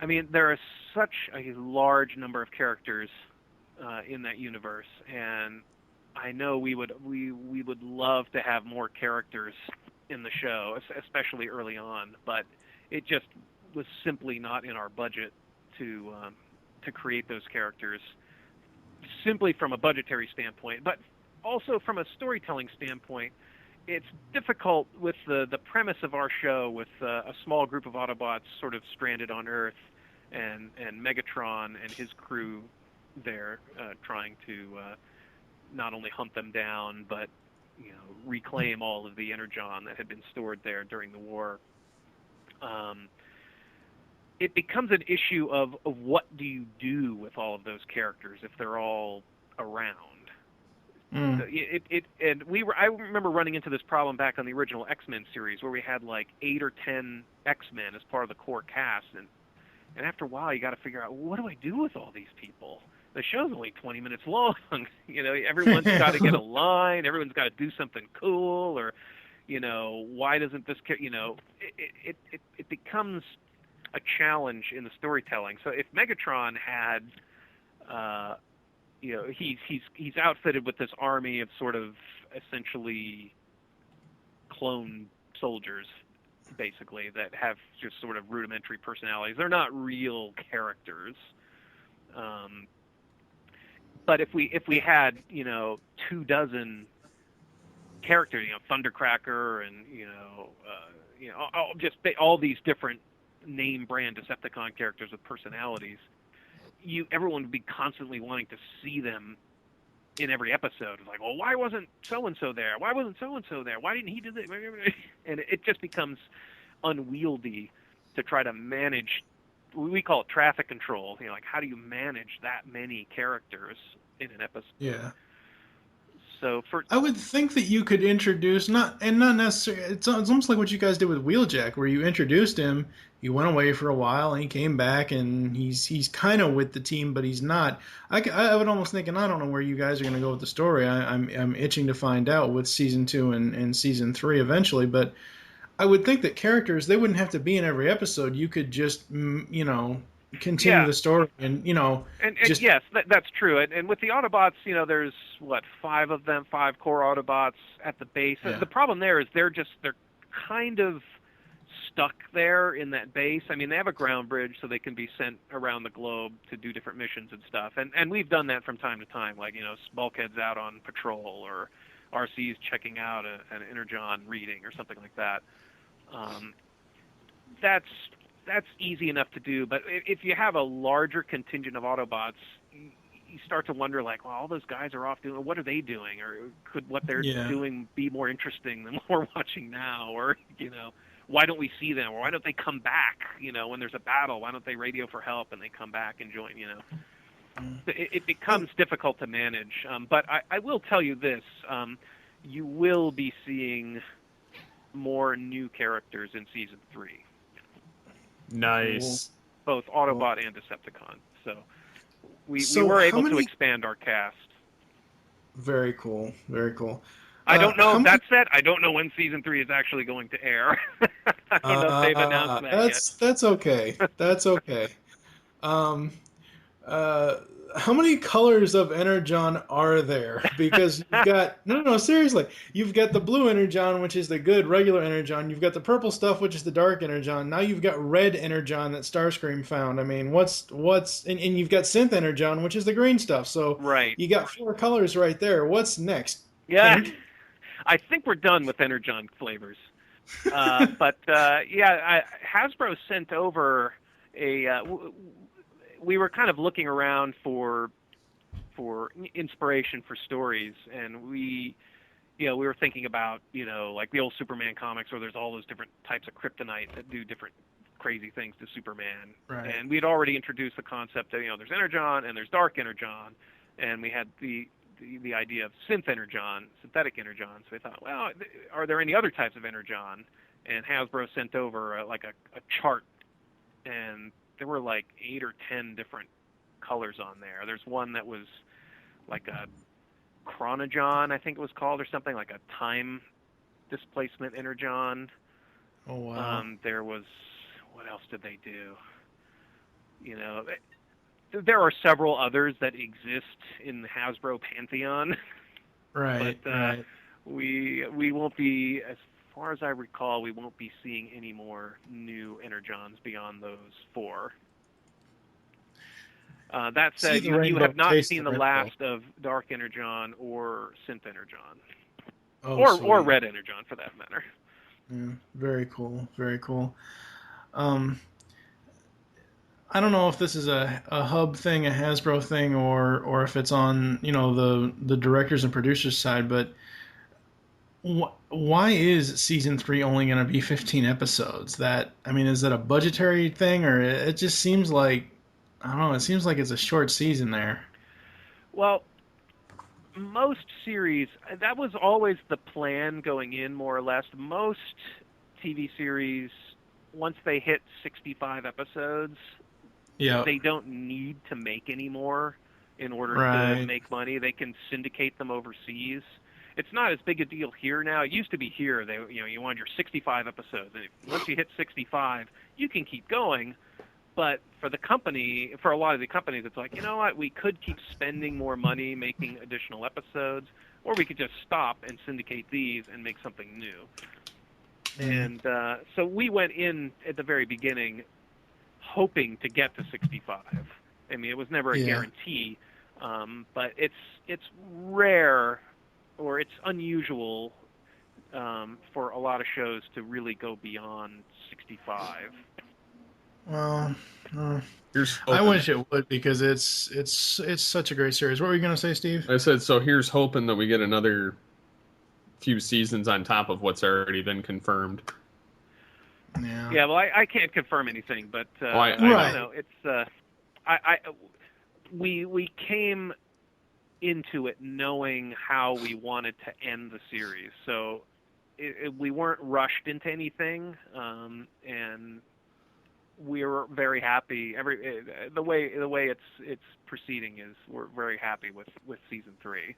mean, there are such a large number of characters in that universe, and I know we would love to have more characters in the show, especially early on, but it just was simply not in our budget to create those characters, simply from a budgetary standpoint, but also from a storytelling standpoint. It's difficult with the premise of our show, with a small group of Autobots sort of stranded on Earth, and Megatron and his crew there trying to not only hunt them down, but reclaim all of the energon that had been stored there during the war. It becomes an issue of what do you do with all of those characters if they're all around. So I remember running into this problem back on the original X-Men series, where we had like 8 or 10 X-Men as part of the core cast, and after a while you got to figure out, what do I do with all these people? The show's only 20 minutes long. Everyone's got to get a line, everyone's got to do something cool, or why doesn't this it becomes a challenge in the storytelling. So if Megatron had he's outfitted with this army of sort of essentially clone soldiers, basically, that have just sort of rudimentary personalities. They're not real characters. But if we had 24 characters, Thundercracker and all these different name brand Decepticon characters with personalities, everyone would be constantly wanting to see them in every episode. It's like, well, why wasn't so-and-so there? Why wasn't so-and-so there? Why didn't he do that? And it just becomes unwieldy to try to manage. We call it traffic control. Like, how do you manage that many characters in an episode? Yeah. So I would think that you could introduce not necessarily. It's almost like what you guys did with Wheeljack, where you introduced him. He went away for a while, and he came back, and he's kind of with the team, but he's not. I would almost think, and I don't know where you guys are going to go with the story. I'm itching to find out with season 2 and season 3 eventually, but I would think that characters, they wouldn't have to be in every episode. You could just continue yeah, the story, and and just yes, that's true. And with the Autobots, there's what, 5 of them, 5 core Autobots at the base. Yeah. The problem there is they're kind of stuck there in that base. I mean, they have a ground bridge so they can be sent around the globe to do different missions and stuff. And we've done that from time to time, like, Bulkhead's out on patrol, or RC's checking out an Energon reading or something like that. That's easy enough to do, but if you have a larger contingent of Autobots, you start to wonder, like, well, all those guys are off doing, what are they doing? Or could what they're doing be more interesting than what we're watching now? Or, why don't we see them? Or why don't they come back, when there's a battle? Why don't they radio for help and they come back and join, It becomes difficult to manage. But I will tell you this, you will be seeing more new characters in Season 3. Nice. Both Autobot and Decepticon. So we were able to expand our cast. Very cool. Very cool. I don't know if that's it. I don't know when Season 3 is actually going to air. I don't know if they've announced that yet. That's okay. That's okay. How many colors of Energon are there? Because you've got no, seriously. You've got the blue Energon, which is the good regular Energon. You've got the purple stuff, which is the dark Energon. Now you've got red Energon that Starscream found. I mean, and you've got synth Energon, which is the green stuff. So right. You got 4 colors right there. What's next? Yeah, Pink? I think we're done with Energon flavors. But Hasbro sent over a. We were kind of looking around for inspiration for stories, and we were thinking about like the old Superman comics where there's all those different types of kryptonite that do different crazy things to Superman. Right. And we'd already introduced the concept of there's Energon and there's Dark Energon, and we had the idea of synth Energon, synthetic Energon. So we thought, well, are there any other types of Energon? And Hasbro sent over a chart, and there were like 8 or 10 different colors on there. There's one that was like a chronogon, I think it was called, or something, like a time displacement Energon. Oh, wow. There was, what else did they do? There are several others that exist in the Hasbro pantheon. Right. But right. we won't be, as far as I recall, we won't be seeing any more new Energons beyond those 4. That said, you have not seen the last of Dark Energon or Synth Energon, or Red Energon for that matter. Yeah, very cool, very cool. I don't know if this is a Hub thing, a Hasbro thing, or if it's on the directors and producers side, but why is Season 3 only going to be 15 episodes? Is that a budgetary thing, or it just seems like, I don't know, it seems like it's a short season there. Well, most series, that was always the plan going in, more or less. Most TV series, once they hit 65 episodes, they don't need to make any more in order to make money. They can syndicate them overseas. It's not as big a deal here now. It used to be here. You wanted your 65 episodes, and once you hit 65, you can keep going. But for a lot of the companies, it's like, you know what? We could keep spending more money making additional episodes, or we could just stop and syndicate these and make something new. And so we went in at the very beginning hoping to get to 65. I mean, it was never a guarantee, but it's rare, or it's unusual for a lot of shows to really go beyond 65. Well, I wish it would, because it's such a great series. What were you going to say, Steve? I said, so here's hoping that we get another few seasons on top of what's already been confirmed. Yeah, well, I can't confirm anything, but I don't know. It's we came into it knowing how we wanted to end the series. So we weren't rushed into anything, and we were very happy. The way it's proceeding is we're very happy with season 3.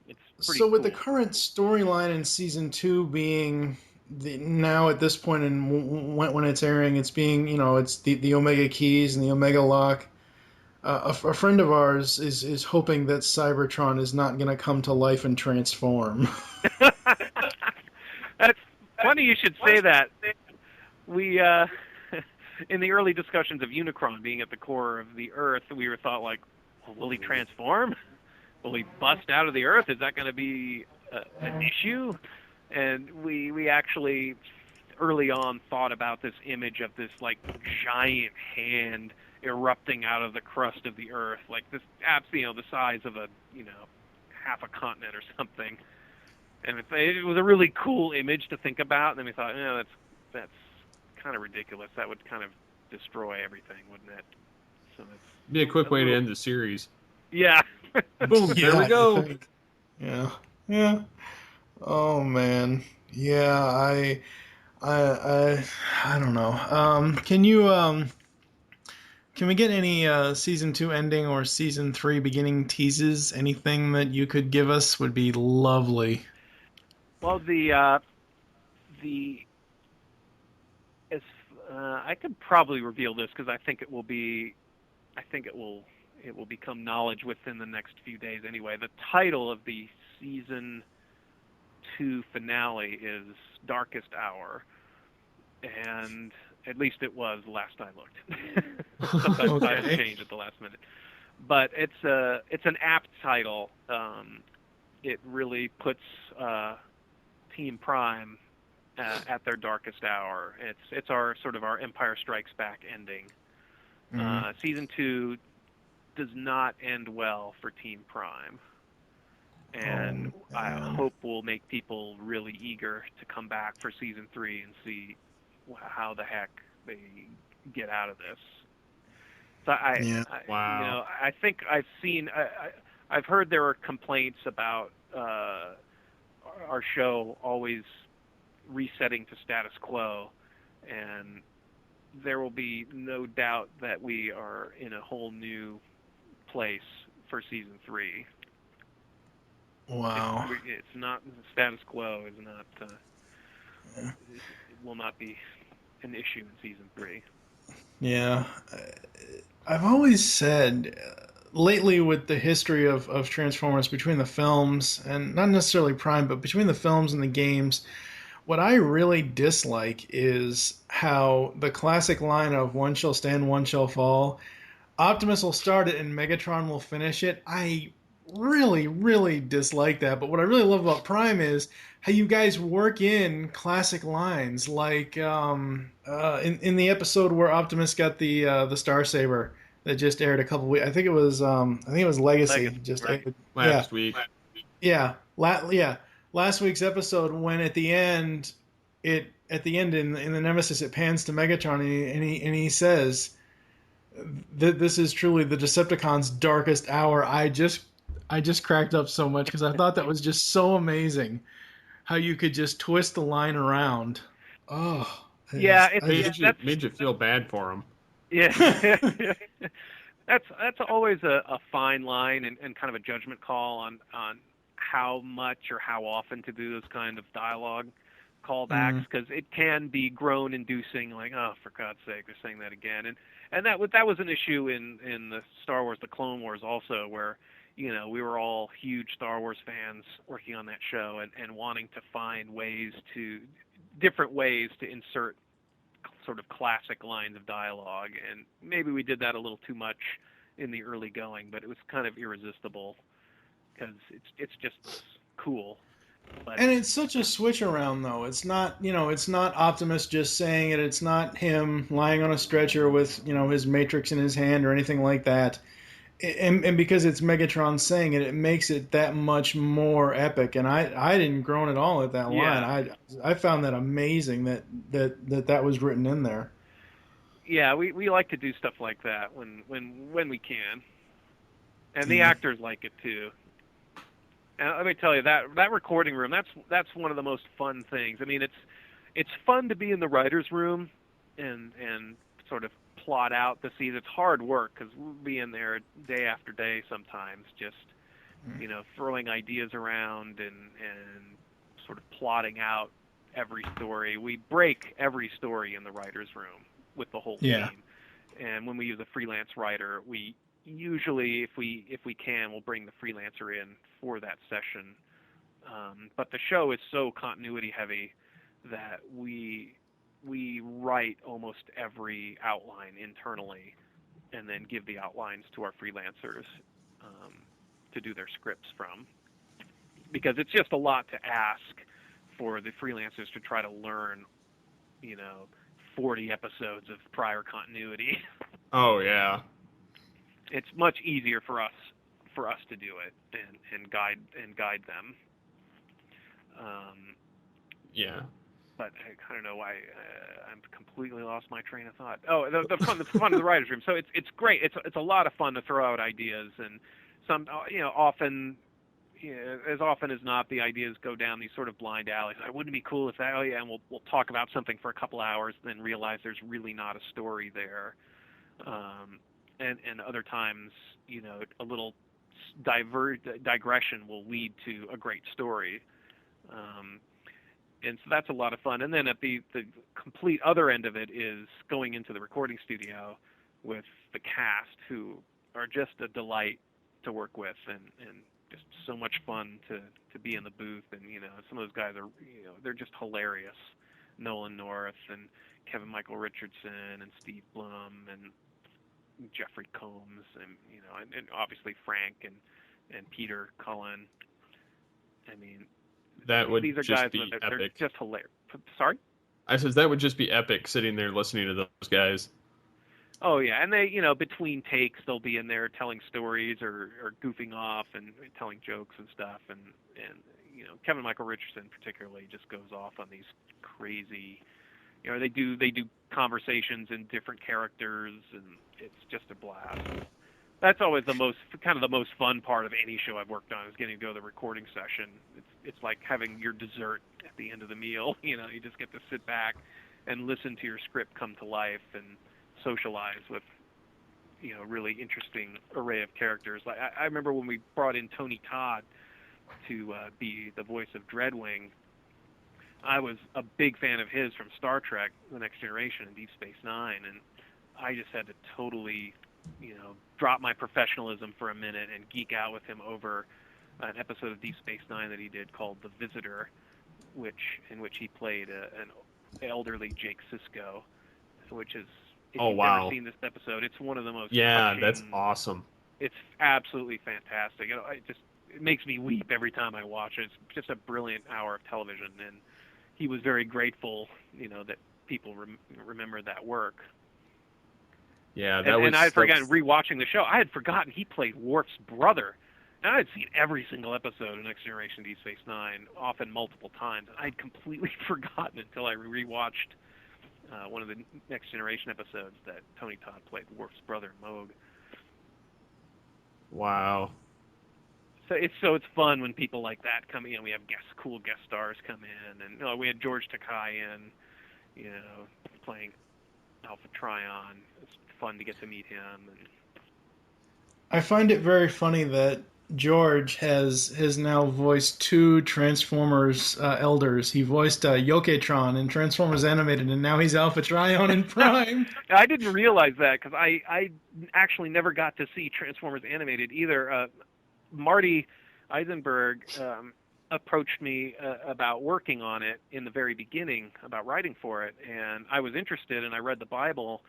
It's pretty So with the cool. current storyline in season 2 being now at this point in when it's airing, it's being, it's the Omega Keys and the Omega Lock. A friend of ours is hoping that Cybertron is not going to come to life and transform. That's funny you should say that. We in the early discussions of Unicron being at the core of the Earth, we were thought like, well, will he transform? Will he bust out of the Earth? Is that going to be an issue? And we actually early on thought about this image of this like giant hand erupting out of the crust of the Earth, like this, the size of a half a continent or something. And it was a really cool image to think about. And then we thought, that's kind of ridiculous. That would kind of destroy everything, wouldn't it? So it's be a quick way to end the series. Yeah. Boom. There we go. Yeah. Yeah. Oh man. Yeah. I don't know. Can we get any season 2 ending or season 3 beginning teases? Anything that you could give us would be lovely. Well, I could probably reveal this because I think it will become knowledge within the next few days anyway. The title of the season 2 finale is Darkest Hour, and at least it was last I looked. Sometimes Okay. titles change at the last minute, but it's an apt title. It really puts Team Prime at their darkest hour. It's our sort of our Empire Strikes Back ending. Mm-hmm. Season 2 does not end well for Team Prime, and I hope will make people really eager to come back for season 3 and see how the heck they get out of this. So Wow. I think I've heard there are complaints about our show always resetting to status quo, and there will be no doubt that we are in a whole new place for season 3. Wow. It's not status quo is not it will not be an issue in season 3. Yeah. I've always said lately with the history of Transformers between the films, and not necessarily Prime, but between the films and the games, what I really dislike is how the classic line of one shall stand, one shall fall, Optimus will start it and Megatron will finish it. I really, really dislike that. But what I really love about Prime is how you guys work in classic lines, like in the episode where Optimus got the Star Saber that just aired a couple weeks. I think it was Legacy. Just right. aired. Last week. Yeah, last week's episode when at the end in the Nemesis it pans to Megatron and he says that this is truly the Decepticons' darkest hour. I just cracked up so much because I thought that was just so amazing how you could just twist the line around. Oh, yeah, made you feel bad for him. Yeah. That's always a fine line and kind of a judgment call on how much or how often to do those kind of dialogue callbacks, because it can be groan-inducing, like, oh, for God's sake, they're saying that again. And that was an issue in the Star Wars, the Clone Wars also, where, we were all huge Star Wars fans working on that show and wanting to find different ways to insert sort of classic lines of dialogue. And maybe we did that a little too much in the early going, but it was kind of irresistible because it's just cool. And it's such a switch around, though. It's not, it's not Optimus just saying it. It's not him lying on a stretcher with, his Matrix in his hand or anything like that. And because it's Megatron saying it, it makes it that much more epic. And I didn't groan at all at that line. I found that amazing that was written in there. Yeah, we like to do stuff like that when we can. And the actors like it too. And let me tell you, that recording room, that's one of the most fun things. I mean, it's fun to be in the writers' room and sort of plot out the scenes. It's hard work because we'll be in there day after day sometimes, just throwing ideas around and sort of plotting out every story. We break every story in the writers' room with the whole team. And when we use a freelance writer, we usually, if we can, we'll bring the freelancer in for that session. But the show is so continuity heavy that we write almost every outline internally and then give the outlines to our freelancers to do their scripts from. Because it's just a lot to ask for the freelancers to try to learn, 40 episodes of prior continuity. Oh, yeah. It's much easier for us to do it and guide them. Yeah. But I don't know why I'm completely lost my train of thought. Oh, the fun of the writers' room. So it's great. It's a lot of fun to throw out ideas, and some often. As often as not, the ideas go down these sort of blind alleys. Wouldn't it be cool if that? Oh yeah, and we'll talk about something for a couple hours, then realize there's really not a story there. And other times, a little digression will lead to a great story. And so that's a lot of fun. And then at the complete other end of it is going into the recording studio with the cast, who are just a delight to work with, and just so much fun to be in the booth. And some of those guys are they're just hilarious. Nolan North and Kevin Michael Richardson and Steve Blum and Jeffrey Combs and and obviously Frank and Peter Cullen. I mean, these are just guys be that epic. they're just hilarious. Sorry? I says that would just be epic, sitting there listening to those guys. Oh yeah, and they between takes they'll be in there telling stories or goofing off and telling jokes and stuff, and Kevin Michael Richardson particularly just goes off on these crazy, they do conversations in different characters, and it's just a blast. That's always the most fun part of any show I've worked on, is getting to go to the recording session. It's like having your dessert at the end of the meal. You just get to sit back and listen to your script come to life and socialize with really interesting array of characters. Like I remember when we brought in Tony Todd to be the voice of Dreadwing. I was a big fan of his from Star Trek: The Next Generation and Deep Space Nine, and I just had to totally drop my professionalism for a minute and geek out with him over an episode of Deep Space Nine that he did called The Visitor, in which he played an elderly Jake Sisko, which is, if you've never seen this episode, it's one of the most touching, that's awesome. It's absolutely fantastic. It makes me weep every time I watch it. It's just a brilliant hour of television, and he was very grateful, that people remember that work. Yeah, and I forgot, rewatching the show, I had forgotten he played Worf's brother. And I had seen every single episode of Next Generation Deep Space Nine, often multiple times. And I'd completely forgotten until I rewatched one of the Next Generation episodes that Tony Todd played Worf's brother, Moog. Wow. So it's fun when people like that come in. We have cool guest stars come in, and we had George Takei in, playing Alpha Trion. It's fun to get to meet him. And I find it very funny that George has now voiced two Transformers elders. He voiced Yoketron in Transformers Animated, and now he's Alpha Trion in Prime. I didn't realize that, because I actually never got to see Transformers Animated either. Marty Eisenberg approached me about working on it in the very beginning, about writing for it, and I was interested, and I read the Bible,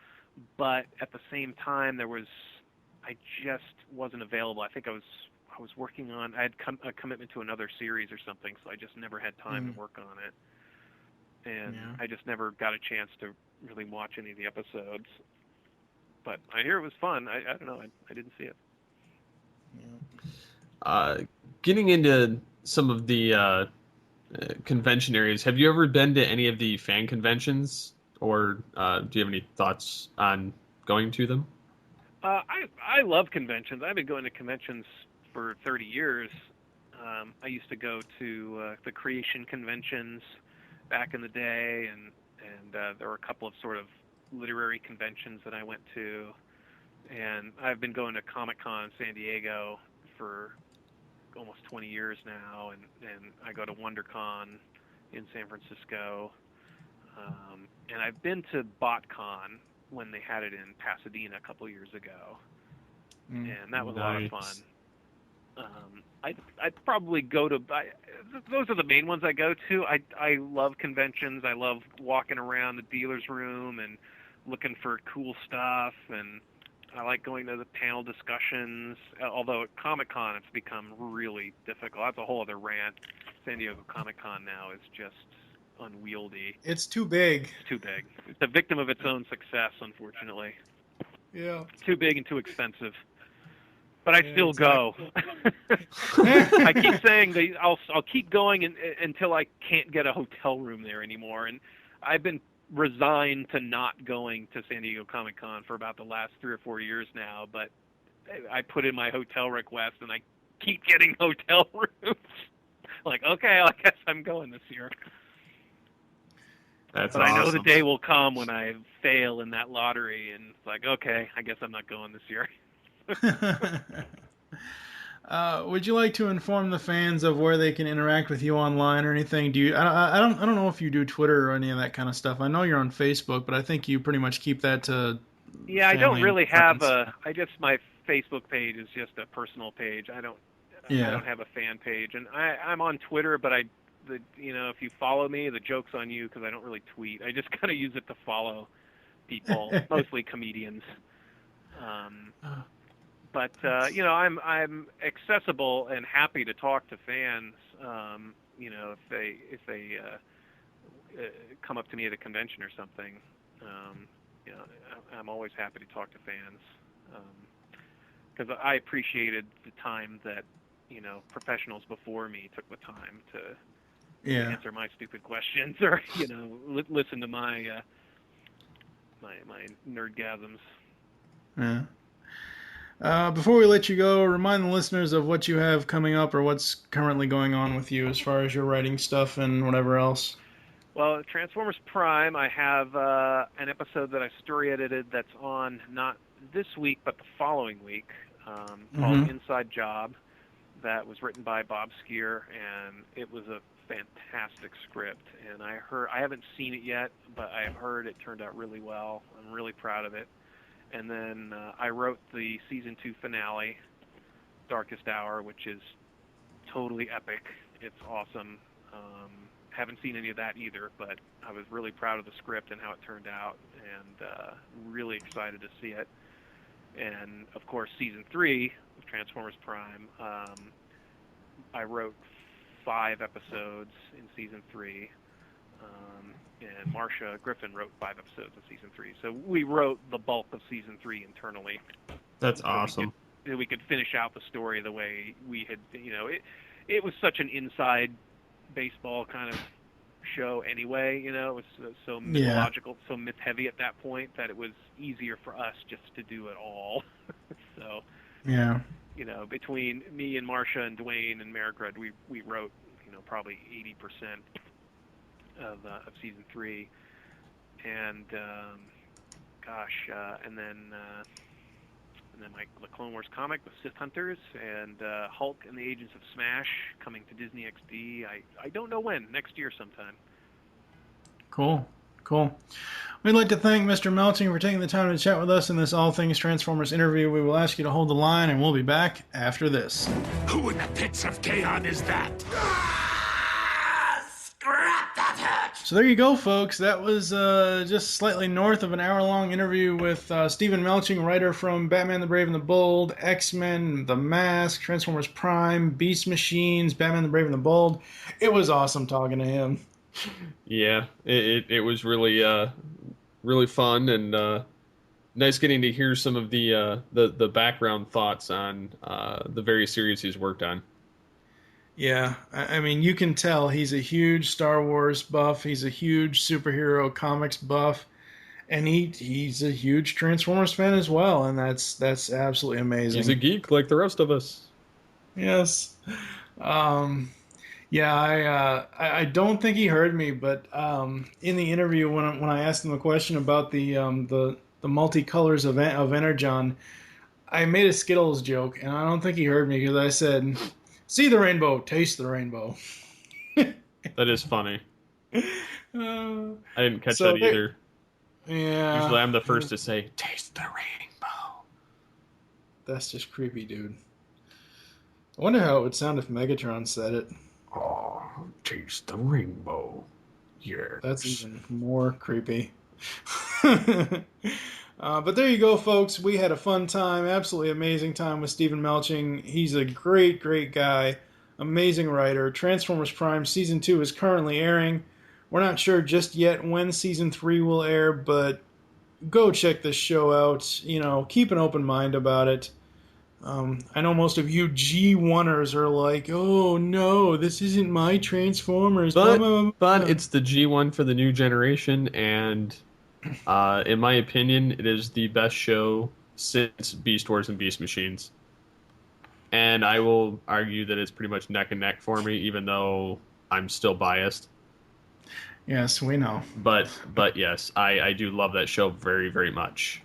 but at the same time I just wasn't available. I think I was working on, I had a commitment to another series or something, so I just never had time to work on it. And I just never got a chance to really watch any of the episodes. But I hear it was fun. I don't know. I didn't see it. Getting into some of the convention areas, have you ever been to any of the fan conventions, or do you have any thoughts on going to them? I love conventions. I've been going to conventions for 30 years. I used to go to the creation conventions back in the day, and there were a couple of sort of literary conventions that I went to. And I've been going to Comic-Con in San Diego for almost 20 years now, and I go to WonderCon in San Francisco. And I've been to BotCon when they had it in Pasadena a couple years ago, and that was a lot of fun. I'd probably go to. Those are the main ones I go to. I love conventions. I love walking around the dealer's room and looking for cool stuff, and I like going to the panel discussions. Although at Comic-Con it's become really difficult. That's a whole other rant. San Diego Comic-Con now is just unwieldy. It's too big. It's too big. It's a victim of its own success, unfortunately. Yeah. It's too big and too expensive. But I still go. I keep saying that I'll keep going until I can't get a hotel room there anymore. And I've been resigned to not going to San Diego Comic-Con for about the last 3 or 4 years now. But I put in my hotel request, and I keep getting hotel rooms. Like, okay, I guess I'm going this year. But I know the day will come when I fail in that lottery, and it's like, okay, I guess I'm not going this year. Would you like to inform the fans of where they can interact with you online or anything? Do you? I don't know if you do Twitter or any of that kind of stuff. I know you're on Facebook, but I think you pretty much keep that to. Yeah, I don't really have my Facebook page is just a personal page. I don't have a fan page, and I'm on Twitter, but if you follow me, the joke's on you because I don't really tweet. I just kind of use it to follow people, mostly comedians. But I'm accessible and happy to talk to fans. If they come up to me at a convention or something, I'm always happy to talk to fans because I appreciated the time that professionals before me took the time to answer my stupid questions or listen to my my nerdgasms. Yeah. Before we let you go, remind the listeners of what you have coming up or what's currently going on with you as far as your writing stuff and whatever else. Well, Transformers Prime, I have an episode that I story edited that's on not this week but the following week called Inside Job. That was written by Bob Skier, and it was a fantastic script. And I haven't seen it yet, but I heard it turned out really well. I'm really proud of it. And then I wrote the season 2 finale, Darkest Hour, which is totally epic. It's awesome. Haven't seen any of that either, but I was really proud of the script and how it turned out, and really excited to see it. And of course, season 3 of Transformers Prime, I wrote 5 episodes in season 3. And Marcia Griffin wrote 5 episodes of season 3. So we wrote the bulk of season 3 internally. That's awesome. We could finish out the story the way we had, it was such an inside baseball kind of show anyway, it was so mythological, so myth heavy at that point that it was easier for us just to do it all. So, between me and Marcia and Dwayne and Margaret, we wrote, probably 80% of season 3, and and then the Clone Wars comic, The Sith Hunters, and Hulk and the Agents of Smash coming to Disney XD. I don't know when, next year sometime. Cool. We'd like to thank Mr. Melching for taking the time to chat with us in this All Things Transformers interview. We will ask you to hold the line, and we'll be back after this. Who in the pits of Kaon is that? So there you go, folks. That was just slightly north of an hour-long interview with Stephen Melching, writer from Batman the Brave and the Bold, X-Men, The Mask, Transformers Prime, Beast Machines, Batman the Brave and the Bold. It was awesome talking to him. Yeah, it was really really fun and nice getting to hear some of the background thoughts on the various series he's worked on. Yeah, I mean, you can tell he's a huge Star Wars buff. He's a huge superhero comics buff. And he's a huge Transformers fan as well, and that's absolutely amazing. He's a geek like the rest of us. Yes. Yeah, I don't think he heard me, but in the interview when I asked him a question about the multicolors of Energon, I made a Skittles joke, and I don't think he heard me because I said, "See the rainbow, taste the rainbow." That is funny. I didn't catch so that either. Yeah. Usually I'm the first to say, taste the rainbow. That's just creepy, dude. I wonder how it would sound if Megatron said it. Oh, taste the rainbow. Yeah. That's even more creepy. But there you go, folks. We had a fun time, absolutely amazing time with Stephen Melching. He's a great, great guy, amazing writer. Transformers Prime Season 2 is currently airing. We're not sure just yet when Season 3 will air, but go check this show out. You know, keep an open mind about it. I know most of you G1ers are like, oh no, this isn't my Transformers. But it's the G1 for the new generation, and in my opinion, it is the best show since Beast Wars and Beast Machines. And I will argue that it's pretty much neck and neck for me, even though I'm still biased. Yes, we know. But yes, I do love that show very, very much.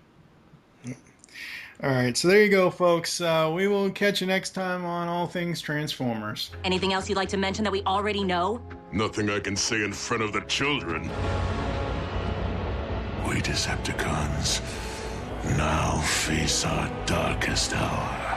All right, so there you go, folks. We will catch you next time on All Things Transformers. Anything else you'd like to mention that we already know? Nothing I can say in front of the children. We Decepticons now face our darkest hour.